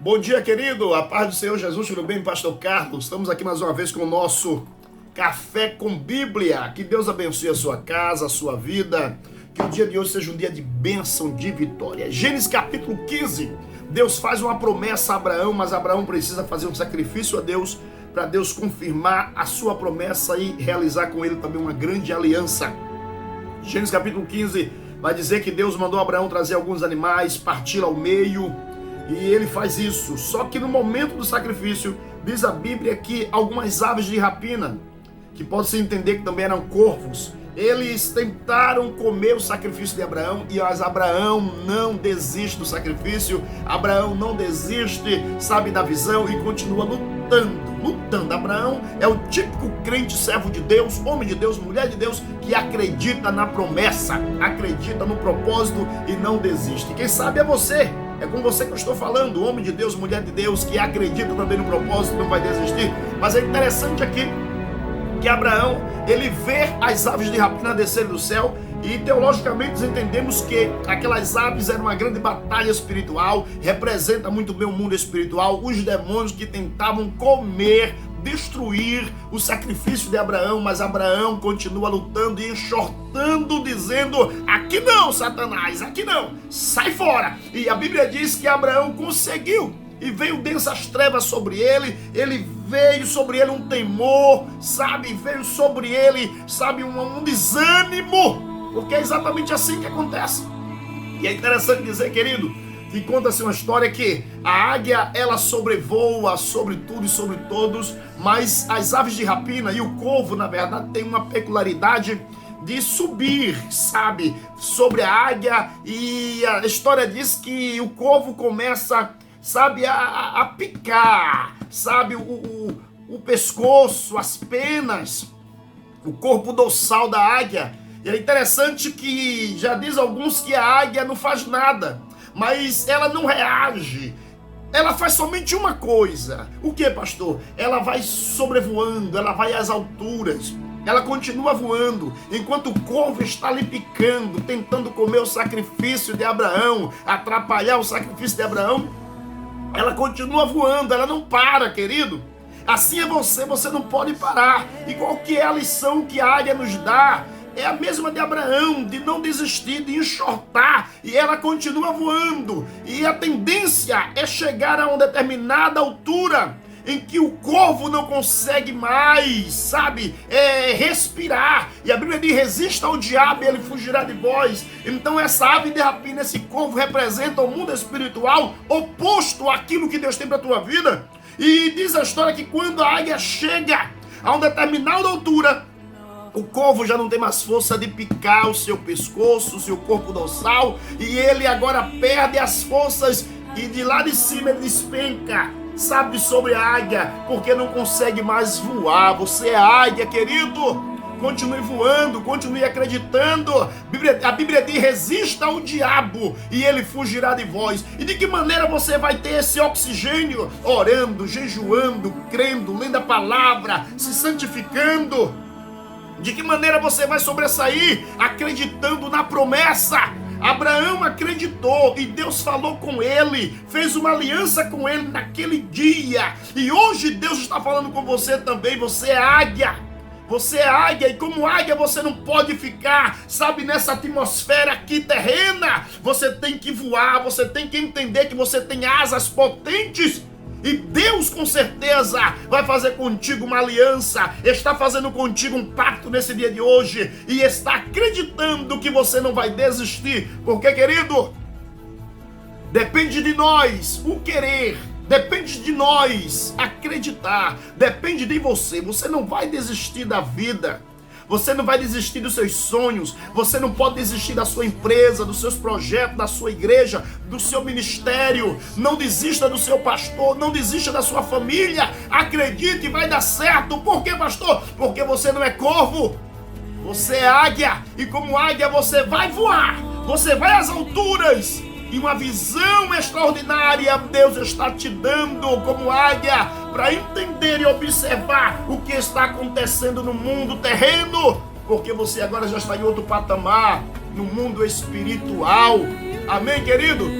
Bom dia, querido. A paz do Senhor Jesus, tudo bem, Pastor Carlos? Estamos aqui mais uma vez com o nosso Café com Bíblia. Que Deus abençoe a sua casa, a sua vida. Que o dia de hoje seja um dia de bênção, de vitória. Gênesis capítulo 15. Deus faz uma promessa a Abraão, mas Abraão precisa fazer um sacrifício a Deus para Deus confirmar a sua promessa e realizar com ele também uma grande aliança. Gênesis capítulo 15 vai dizer que Deus mandou Abraão trazer alguns animais, partir ao meio, e ele faz isso. Só que no momento do sacrifício, diz a Bíblia que algumas aves de rapina, que pode-se entender que também eram corvos, eles tentaram comer o sacrifício de Abraão, e Abraão não desiste do sacrifício, Abraão não desiste, sabe, da visão, e continua lutando. Abraão é o típico crente, servo de Deus, homem de Deus, mulher de Deus, que acredita na promessa, acredita no propósito e não desiste. Quem sabe é você. É com você que eu estou falando, homem de Deus, mulher de Deus, que acredita também no propósito e não vai desistir. Mas é interessante aqui que Abraão, ele vê as aves de rapina descerem do céu, e teologicamente entendemos que aquelas aves eram uma grande batalha espiritual, representa muito bem o mundo espiritual, os demônios que tentavam comer, destruir o sacrifício de Abraão, mas Abraão continua lutando e enxortando, dizendo: aqui não, Satanás, aqui não, sai fora. E a Bíblia diz que Abraão conseguiu, e veio densas trevas sobre ele, veio sobre ele um temor, sabe, veio sobre ele, sabe, um desânimo, porque é exatamente assim que acontece. E é interessante dizer, querido, que conta-se uma história que a águia, ela sobrevoa sobre tudo e sobre todos, mas as aves de rapina e o corvo, na verdade, tem uma peculiaridade de subir, sabe, sobre a águia, e a história diz que o corvo começa, sabe, a picar, sabe, o pescoço, as penas, o corpo dorsal da águia. E é interessante que já diz alguns que a águia não faz nada, mas ela não reage. Ela faz somente uma coisa. O que, pastor? Ela vai sobrevoando, ela vai às alturas, ela continua voando, enquanto o corvo está ali picando, tentando comer o sacrifício de Abraão, atrapalhar o sacrifício de Abraão. Ela continua voando, ela não para, querido. Assim é você não pode parar. E qual que é a lição que a águia nos dá? É a mesma de Abraão, de não desistir, de enxortar, e ela continua voando. E a tendência é chegar a uma determinada altura em que o corvo não consegue mais, sabe, respirar. E a Bíblia diz: resista ao diabo e ele fugirá de vós. Então essa ave de rapina, esse corvo, representa o mundo espiritual oposto àquilo que Deus tem para a tua vida. E diz a história que quando a águia chega a uma determinada altura, o corvo já não tem mais força de picar o seu pescoço, o seu corpo dorsal, e ele agora perde as forças, e de lá de cima ele despenca, sabe, sobre a águia, porque não consegue mais voar. Você é águia, querido. Continue voando, continue acreditando. A Bíblia diz: resista ao diabo e ele fugirá de vós. E de que maneira você vai ter esse oxigênio? Orando, jejuando, crendo, lendo a palavra, se santificando. De que maneira você vai sobressair? Acreditando na promessa. Abraão acreditou e Deus falou com ele, fez uma aliança com ele naquele dia. E hoje Deus está falando com você também. Você é águia. Você é águia, e como águia você não pode ficar, sabe, nessa atmosfera aqui terrena. Você tem que voar, você tem que entender que você tem asas potentes. E Deus com certeza vai fazer contigo uma aliança, está fazendo contigo um pacto nesse dia de hoje, e está acreditando que você não vai desistir. Porque, querido, depende de nós o querer, depende de nós acreditar, depende de você. Você não vai desistir da vida. Você não vai desistir dos seus sonhos, você não pode desistir da sua empresa, dos seus projetos, da sua igreja, do seu ministério. Não desista do seu pastor, não desista da sua família. Acredite, vai dar certo. Por quê, pastor? Porque você não é corvo, você é águia, e como águia você vai voar, você vai às alturas. E uma visão extraordinária Deus está te dando como águia, para entender e observar o que está acontecendo no mundo terreno, porque você agora já está em outro patamar, no mundo espiritual. Amém, querido?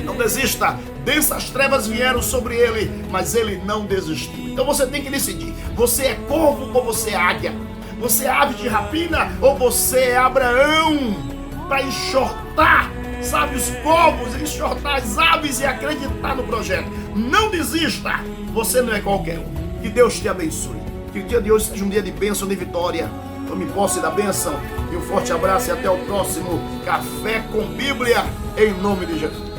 Não desista. Densas trevas vieram sobre ele, mas ele não desistiu. Então você tem que decidir. Você é corvo ou você é águia? Você é ave de rapina ou você é Abraão? Para enxortar, sabe, os povos, enxortar as aves e acreditar no projeto. Não desista. Você não é qualquer um. Que Deus te abençoe. Que o dia de hoje seja um dia de bênção, de vitória. Tome posse da bênção. E um forte abraço e até o próximo Café com Bíblia, em nome de Jesus.